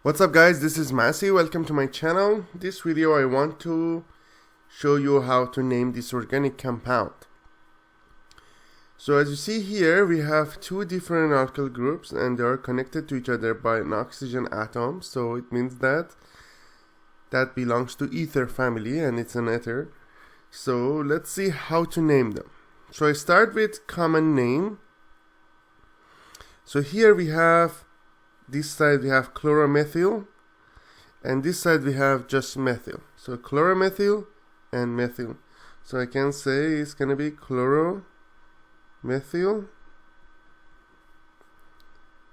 What's up guys, this is Masi. Welcome to my channel. This video I want to show you how to name this organic compound. So as you see here, we have two different alkyl groups and they are connected to each other by an oxygen atom. So it means that belongs to ether family and it's an ether. So let's see how to name them. So I start with common name. So here we have this side we have chloromethyl and this side we have just methyl. So chloromethyl and methyl. So I can say it's gonna be chloromethyl,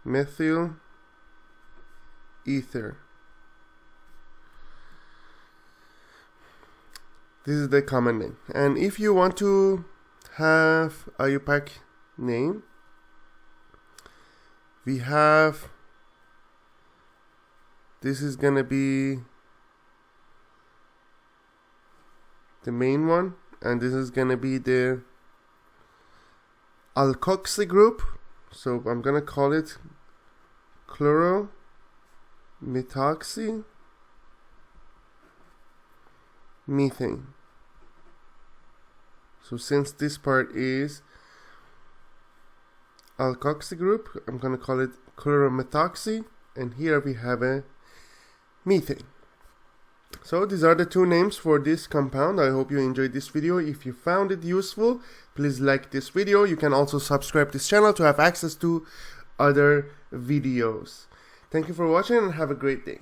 methyl ether. This is the common name. And if you want to have IUPAC name, we have this is gonna be the main one, and this is gonna be the alkoxy group. So I'm gonna call it chloromethoxy methane. So since this part is alkoxy group, I'm gonna call it chloromethoxy, and here we have a methane. So these are the two names for this compound. I hope you enjoyed this video. If you found it useful, please like this video. You can also subscribe to this channel to have access to other videos. Thank you for watching and have a great day.